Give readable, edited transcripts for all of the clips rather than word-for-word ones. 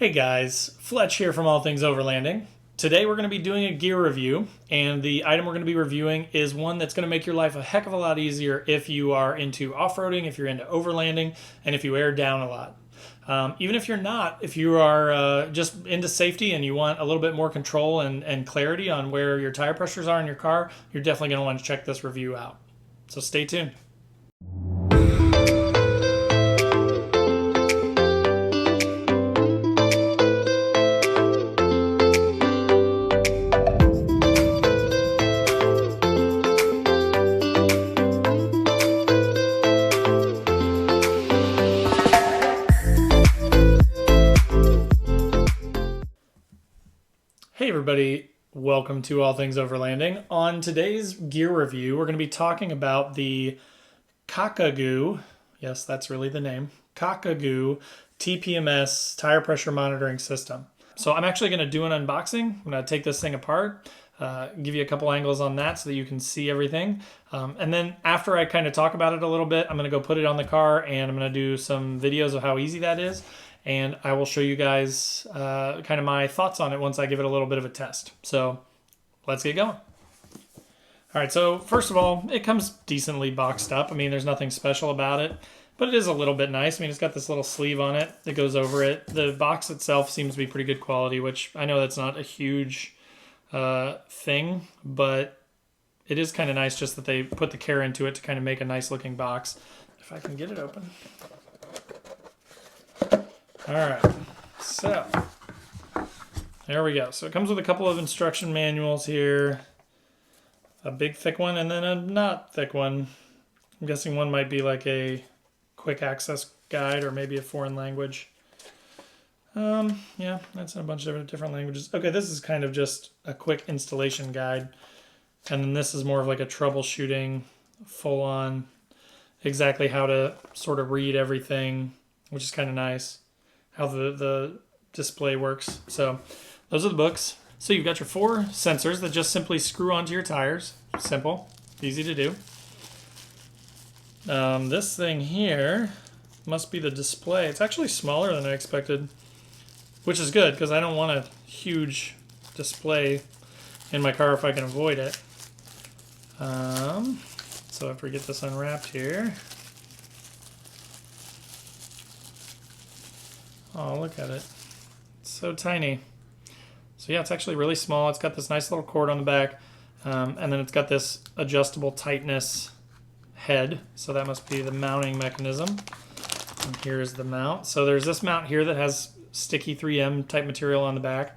Hey guys, Fletch here from All Things Overlanding. Today we're going to be doing a gear review, and the item we're going to be reviewing is one that's going to make your life a heck of a lot easier if you are into off-roading, if you're into overlanding, and if you air down a lot. Even if you're not, if you are just into safety and you want a little bit more control and clarity on where your tire pressures are in your car, you're definitely going to want to check this review out. So stay tuned. Hey everybody, welcome to All Things Overlanding. On today's gear review, we're going to be talking about the Cacagoo, yes, that's really the name, Cacagoo TPMS tire pressure monitoring system. So I'm actually going to do an unboxing. I'm going to take this thing apart, give you a couple angles on that so that you can see everything. And then after I kind of talk about it a little bit, I'm going to go put it on the car and I'm going to do some videos of how easy that is. And I will show you guys kind of my thoughts on it once I give it a little bit of a test. So let's get going. All right, so first of all, it comes decently boxed up. I mean, there's nothing special about it, but it is a little bit nice. I mean, it's got this little sleeve on it that goes over it. The box itself seems to be pretty good quality, which I know that's not a huge thing, but it is kind of nice just that they put the care into it to kind of make a nice looking box. If I can get it open. All right, so there we go. So it comes with a couple of instruction manuals here, a big thick one and then a not thick one. I'm guessing one might be like a quick access guide or maybe a foreign language. Yeah, that's in a bunch of different languages. Okay, this is kind of just a quick installation guide. And then this is more of like a troubleshooting, full on, exactly how to sort of read everything, which is kind of nice. How the display works. So those are the books. So you've got your 4 sensors that just simply screw onto your tires. Simple, easy to do. This thing here must be the display. It's actually smaller than I expected, which is good because I don't want a huge display in my car if I can avoid it. So if we get this unwrapped here. Oh, look at it. It's so tiny. So yeah, it's actually really small. It's got this nice little cord on the back. And then it's got this adjustable tightness head. So that must be the mounting mechanism. And here's the mount. So there's this mount here that has sticky 3M type material on the back.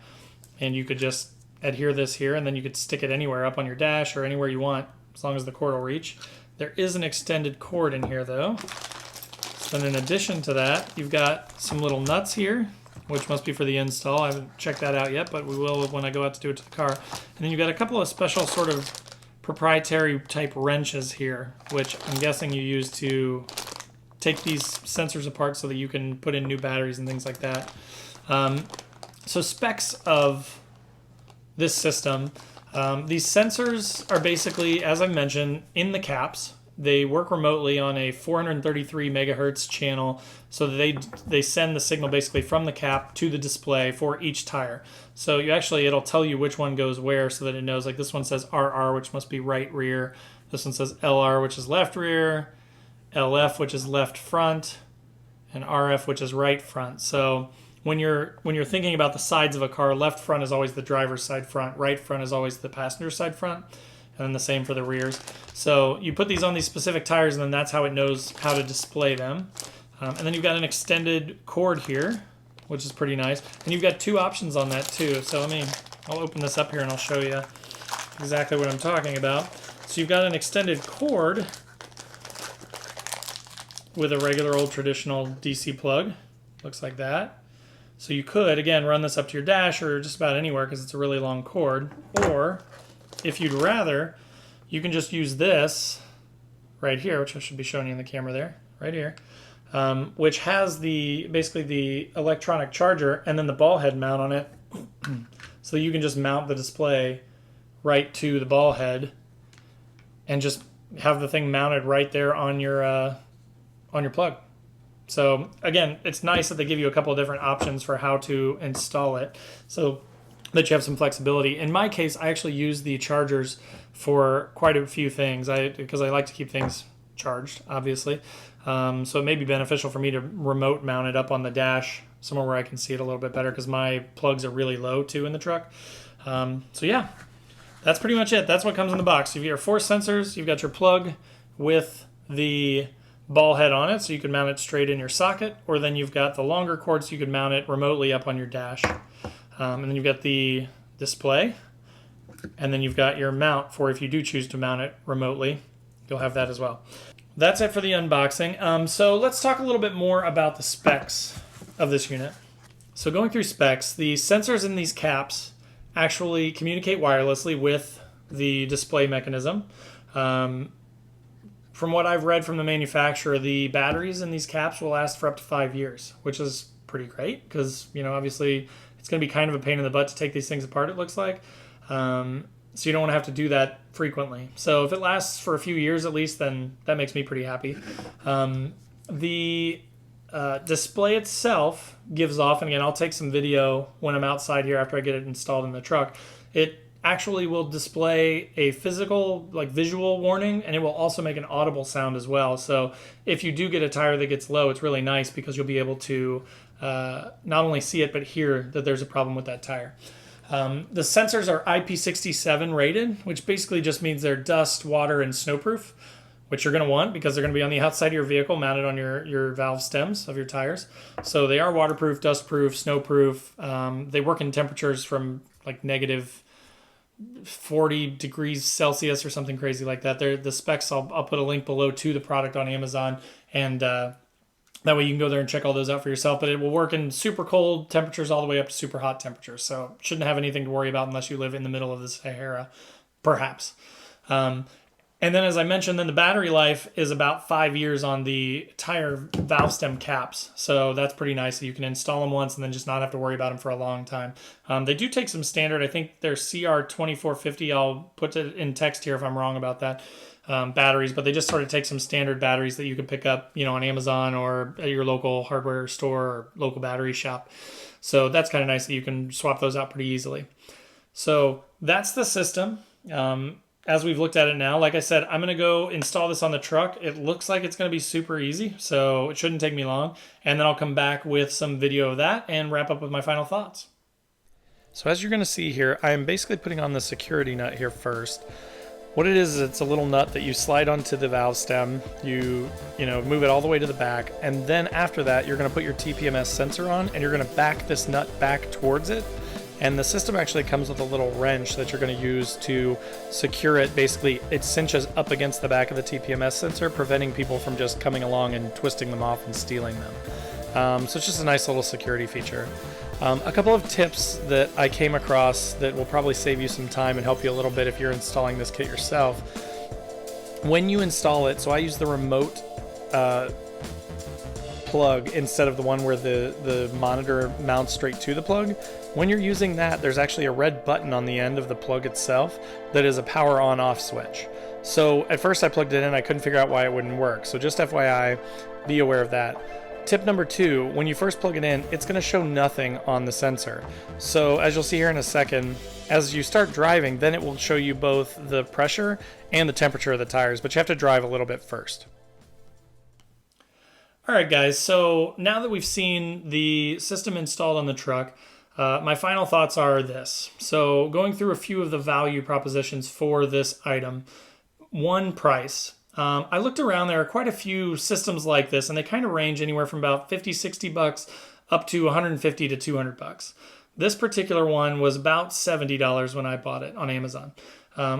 And you could just adhere this here and then you could stick it anywhere up on your dash or anywhere you want as long as the cord will reach. There is an extended cord in here though. Then in addition to that, you've got some little nuts here, which must be for the install. I haven't checked that out yet, but we will when I go out to do it to the car. And then you've got a couple of special sort of proprietary type wrenches here, which I'm guessing you use to take these sensors apart so that you can put in new batteries and things like that. So specs of this system. These sensors are basically, as I mentioned, in the caps. They work remotely on a 433 megahertz channel, so they send the signal basically from the cap to the display for each tire. So it'll tell you which one goes where so that it knows, like this one says RR, which must be right rear. This one says LR, which is left rear, LF, which is left front, and RF, which is right front. So when you're thinking about the sides of a car, left front is always the driver's side front, right front is always the passenger side front. And then the same for the rears. So you put these on these specific tires and then that's how it knows how to display them. And then you've got an extended cord here, which is pretty nice. And you've got 2 options on that too. So I'll open this up here and I'll show you exactly what I'm talking about. So you've got an extended cord with a regular old traditional DC plug. Looks like that. So you could, again, run this up to your dash or just about anywhere because it's a really long cord. Or if you'd rather, you can just use this right here, which I should be showing you in the camera there, right here, which has basically the electronic charger and then the ball head mount on it. So you can just mount the display right to the ball head and just have the thing mounted right there on your plug. So again, it's nice that they give you a couple of different options for how to install it, so that you have some flexibility. In my case, I actually use the chargers for quite a few things because I like to keep things charged, obviously. So it may be beneficial for me to remote mount it up on the dash somewhere where I can see it a little bit better, because my plugs are really low too in the truck. So yeah, that's pretty much it. That's what comes in the box. You've got your 4 sensors, you've got your plug with the ball head on it, so you can mount it straight in your socket, or then you've got the longer cord so you can mount it remotely up on your dash. And then you've got the display, and then you've got your mount for if you do choose to mount it remotely, you'll have that as well. That's it for the unboxing. So let's talk a little bit more about the specs of this unit. So going through specs, the sensors in these caps actually communicate wirelessly with the display mechanism. From what I've read from the manufacturer, the batteries in these caps will last for up to 5 years, which is pretty great because, you know, obviously it's going to be kind of a pain in the butt to take these things apart, it looks like. So you don't want to have to do that frequently. So if it lasts for a few years at least, then that makes me pretty happy. The display itself gives off, and again, I'll take some video when I'm outside here after I get it installed in the truck. It actually will display a physical, like visual warning, and it will also make an audible sound as well. So if you do get a tire that gets low, it's really nice because you'll be able to not only see it, but hear that there's a problem with that tire. The sensors are IP67 rated, which basically just means they're dust, water, and snowproof, which you're going to want because they're going to be on the outside of your vehicle mounted on your valve stems of your tires. So they are waterproof, dustproof, snowproof. They work in temperatures from like negative 40 degrees Celsius or something crazy like that. They're the specs. I'll put a link below to the product on Amazon, and that way you can go there and check all those out for yourself. But it will work in super cold temperatures all the way up to super hot temperatures. So shouldn't have anything to worry about unless you live in the middle of the Sahara, perhaps. And then, as I mentioned, then the battery life is about 5 years on the tire valve stem caps. So that's pretty nice. So you can install them once and then just not have to worry about them for a long time. They do take some standard, I think they're CR2450. I'll put it in text here if I'm wrong about that, batteries. But they just sort of take some standard batteries that you can pick up, you know, on Amazon or at your local hardware store or local battery shop. So that's kind of nice that you can swap those out pretty easily. So that's the system. As we've looked at it now, like I said, I'm going to go install this on the truck. It looks like it's going to be super easy, so it shouldn't take me long. And then I'll come back with some video of that and wrap up with my final thoughts. So as you're going to see here, I am basically putting on the security nut here first. What it is it's a little nut that you slide onto the valve stem. You move it all the way to the back, and then after that, you're going to put your TPMS sensor on, and you're going to back this nut back towards it. And the system actually comes with a little wrench that you're going to use to secure it. Basically, it cinches up against the back of the TPMS sensor, preventing people from just coming along and twisting them off and stealing them. So it's just a nice little security feature. A couple of tips that I came across that will probably save you some time and help you a little bit if you're installing this kit yourself. When you install it, so I use the remote plug instead of the one where the monitor mounts straight to the plug. When you're using that, there's actually a red button on the end of the plug itself that is a power on off switch. So at first I plugged it in, I couldn't figure out why it wouldn't work. So just FYI, be aware of that. Tip number 2, when you first plug it in, it's going to show nothing on the sensor. So as you'll see here in a second, as you start driving, then it will show you both the pressure and the temperature of the tires, but you have to drive a little bit first. Alright guys, so now that we've seen the system installed on the truck, my final thoughts are this. So going through a few of the value propositions for this item. One, price. I looked around, there are quite a few systems like this, and they kind of range anywhere from about $50-$60 up to $150 to $200. This particular one was about $70 when I bought it on Amazon.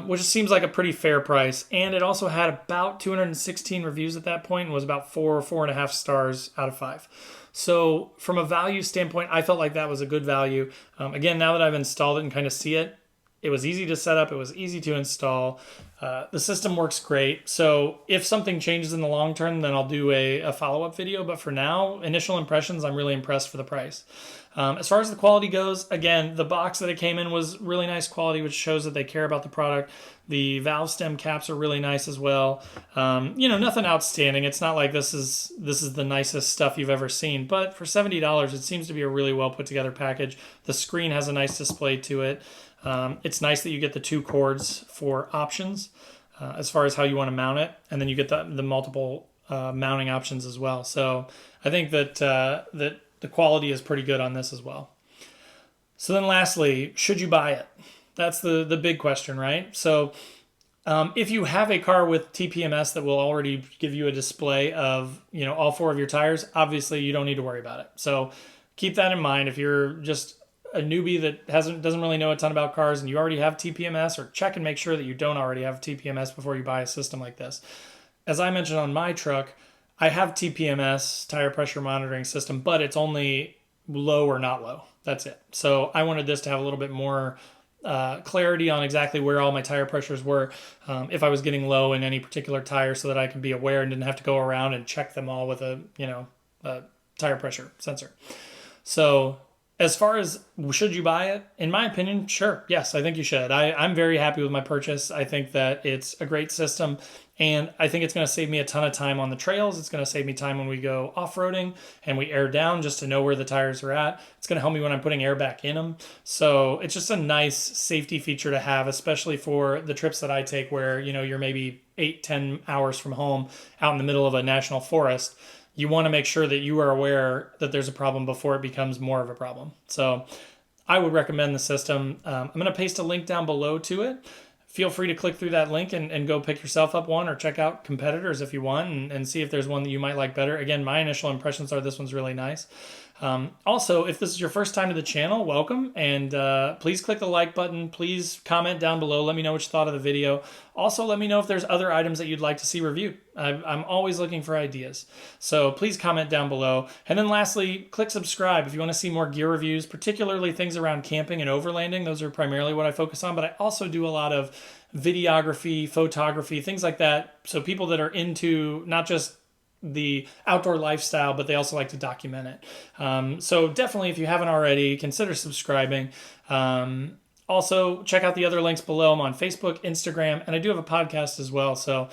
Which seems like a pretty fair price. And it also had about 216 reviews at that point and was about 4.5 stars out of 5. So from a value standpoint, I felt like that was a good value. Again, now that I've installed it and kind of see it, It was easy to set up. It was easy to install. The system works great. So if something changes in the long term, then I'll do a follow-up video. But for now, initial impressions, I'm really impressed for the price. As far as the quality goes, again, the box that it came in was really nice quality, which shows that they care about the product. The valve stem caps are really nice as well. Nothing outstanding. It's not like this is the nicest stuff you've ever seen, but for $70, it seems to be a really well put together package. The screen has a nice display to it. It's nice that you get the 2 cords for options as far as how you want to mount it, and then you get the multiple mounting options as well. So I think that the quality is pretty good on this as well. So then lastly, should you buy it? That's the big question, right? So if you have a car with TPMS that will already give you a display of, all 4 of your tires, obviously you don't need to worry about it. So keep that in mind. If you're just a newbie that doesn't really know a ton about cars and you already have TPMS, or check and make sure that you don't already have TPMS before you buy a system like this. As I mentioned on my truck, I have TPMS, tire pressure monitoring system, but it's only low or not low. That's it. So I wanted this to have a little bit more clarity on exactly where all my tire pressures were, if I was getting low in any particular tire, so that I could be aware and didn't have to go around and check them all with a tire pressure sensor. So as far as should you buy it, in my opinion, sure. Yes, I think you should. I'm very happy with my purchase. I think that it's a great system, and I think it's going to save me a ton of time on the trails. It's going to save me time when we go off-roading and we air down, just to know where the tires are at. It's going to help me when I'm putting air back in them. So it's just a nice safety feature to have, especially for the trips that I take where, you're maybe 8-10 hours from home out in the middle of a national forest. You want to make sure that you are aware that there's a problem before it becomes more of a problem. So I would recommend the system. I'm going to paste a link down below to it. Feel free to click through that link and go pick yourself up one, or check out competitors if you want, and see if there's one that you might like better. Again, my initial impressions are this one's really nice. Also, if this is your first time to the channel, welcome, and please click the like button. Please comment down below. Let me know what you thought of the video. Also, let me know if there's other items that you'd like to see reviewed. I'm always looking for ideas. So please comment down below. And then lastly, click subscribe if you want to see more gear reviews, particularly things around camping and overlanding. Those are primarily what I focus on, but I also do a lot of videography, photography, things like that. So people that are into not just the outdoor lifestyle, but they also like to document it. So definitely, if you haven't already, consider subscribing. Also, check out the other links below. I'm on Facebook, Instagram, and I do have a podcast as well. So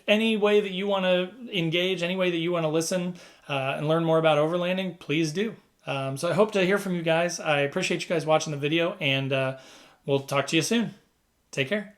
any way that you want to engage, any way that you want to listen and learn more about overlanding, please do. So I hope to hear from you guys. I appreciate you guys watching the video, and we'll talk to you soon. Take care.